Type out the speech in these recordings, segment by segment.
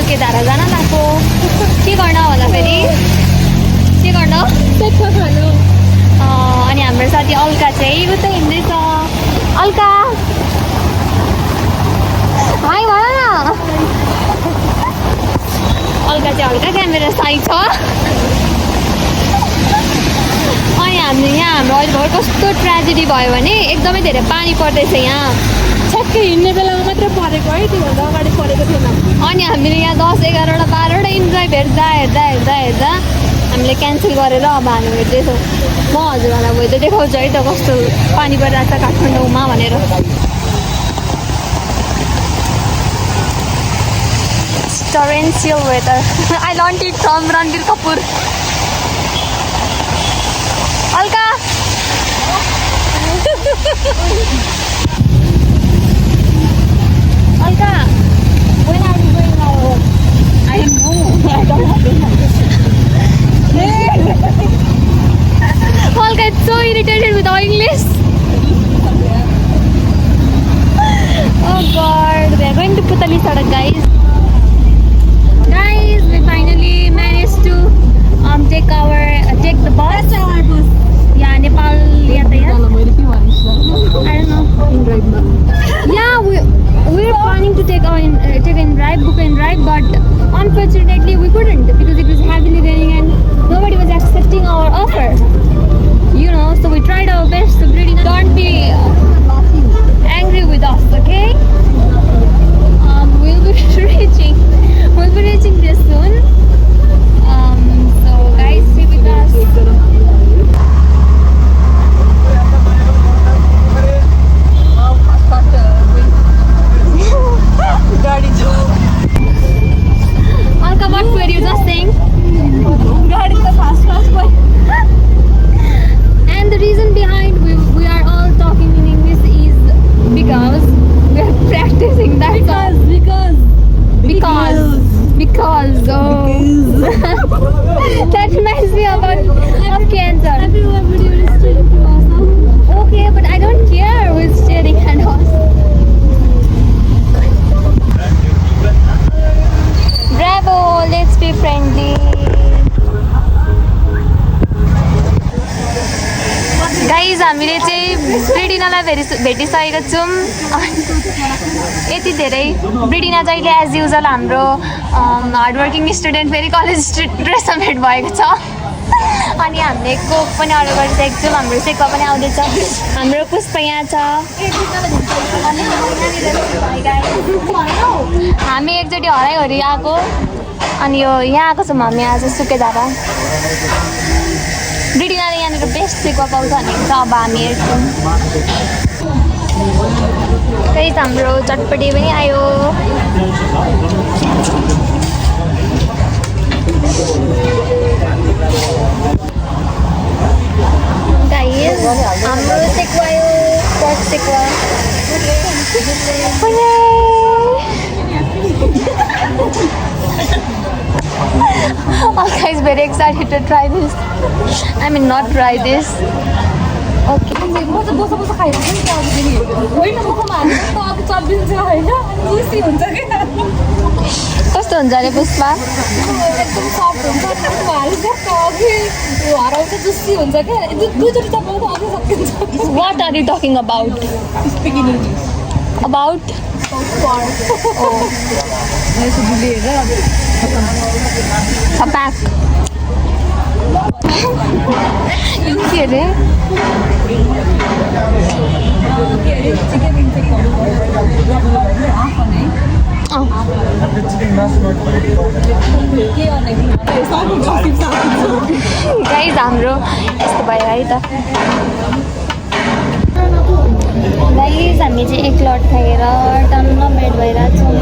सुकेधारा जान लागेको के गर्न होला फेरि के गर्न अनि हाम्रो साथी अल्का चाहिँ उतै हिँड्दैछ अल्का हाई भन न अल्का चाहिँ हल्का क्यामेरा साइ छ अनि हामीले यहाँ हाम्रो अहिले भर्खर कस्तो ट्रेजेडी भयो भने एकदमै धेरै पानी पर्दैछ यहाँ ठ्याक्कै हिँड्ने बेलामा मात्र परेको है त्योभन्दा अगाडि परेको थिएन अनि हामीले यहाँ 10, 11वटा 12वटा इन्जोय हेर्दा हामीले क्यान्सल गरेर अब हामी हेर्दैछौँ म हजुरहरूलाई भोलि त देखाउँछु है त कस्तो पानी परिरहेको छ काठमाडौँमा भनेर torrential weather. I learned it from Ranbir Kapoor. Alka! Alka! When are you going out? I don't know. I don't know. Alka is so irritated with our English. Oh God, we are going to Putali Sadak, guys. Guys, we finally managed to take the bus. Yeah, Nepal yatayat. I don't know. Yeah, we're planning to take book and ride, but unfortunately we couldn't because it was heavily raining and nobody was accepting our offer. You know, so we tried our best. So really, don't be angry with us, okay? We'll be reaching this soon. So guys, stay with us. Alka, what were you just saying? And the reason behind we are all talking in English is because we are practicing that song. Because that reminds me of cancer. Okay, but I don't care who's staring at us. Bravo, let's be friendly. Guys हामीले चाहिँ ब्रिडिनालाई भेटिसकेको छौँ यति धेरै ब्रिडिना जहिले as usual हाम्रो hardworking student फेरि college ड्रेसमा भेट भएको छ अनि हामीले कोक पनि अर्डर गरिसकेको छौँ हाम्रो सेकुवा पनि आउँदैछ हाम्रो पुष्प यहाँ छ हामी एकचोटि हराइहरि आएको अनि यो यहाँ आएको छौँ हामी आज सुकेधारा ब्रिडिनाले यहाँनिर बेस्ट सेकुवा पाउँछ भनेको छ अब हामी हेर्छौँ त्यही त हाम्रो चटपटी पनि आयो गाइस हाम्रो सेकुवा आयो पर्क सेकुवा Alka is very excited to try this. I mean, not try this. Okay. कस्तो हुन्छ अरे Pushpa What are you talking about? About? Pack. के अरे गाइस हाम्रो यस्तो भयो है त गाइस हामी चाहिँ एक लट खाएर टन्न बेड भइरहेछौँ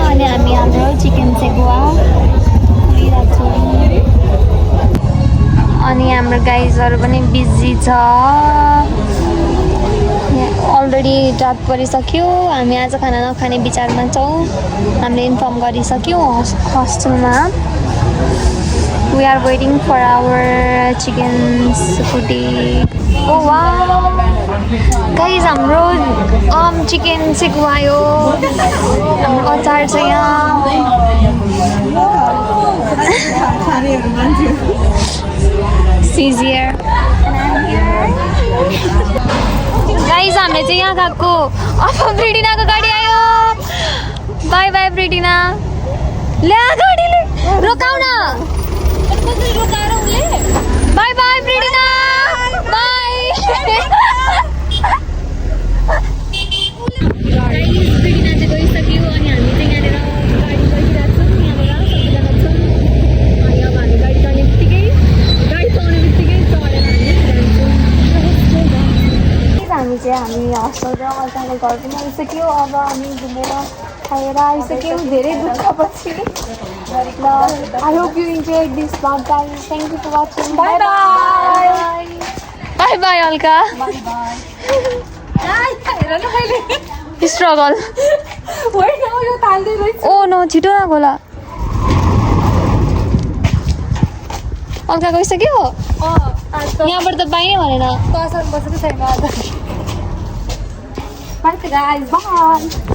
अनि हामी हाम्रो चिकन सेकुवा खाइरहेको छौँ अनि हाम्रो गाइजहरू पनि बिजी छ अलरेडी रात परिसक्यो हामी आज खाना नखाने विचारमा छौँ हामीले inform गरिसक्यौँ हस्टेलमा We are waiting for our chicken sukudi. Oh wow! Guys, हाम्रो chicken sekuwa आयो. हाम्रो अचार छ यहाँ. She's here. Guys, हामीले चाहिँ यहाँ गएको. अब ब्रिटिनाको गाडी आयो. Bye bye Britina. ल्या गाडीले रोकाउ न. Bye bye Britina. Bye. Britina चाहिँ गइसक्यो अनि हामी चाहिँ यहाँनिर गाडी गइरहेको छौँ. यहाँबाट सबैजना छौँ. अनि अब हामी गाडी चढ्ने बित्तिकै गाडी पाउने बित्तिकै चढेर हामी जान्छौँ. हामी हस्टल र अर्काको घर पनि आइसक्यो. अब हामी घुमेर खाएर आइसक्यौँ धेरै दुःखपछि. I hope you enjoyed this vlog, guys. Thank you for watching. Bye bye. Bye bye, Alka. Bye bye. Struggle. Oh no, छिटो न गोला. अलका गइसक्यो? यहाँबाट त बाहिरै भनेन. बसेको छैन. Bye guys. Bye.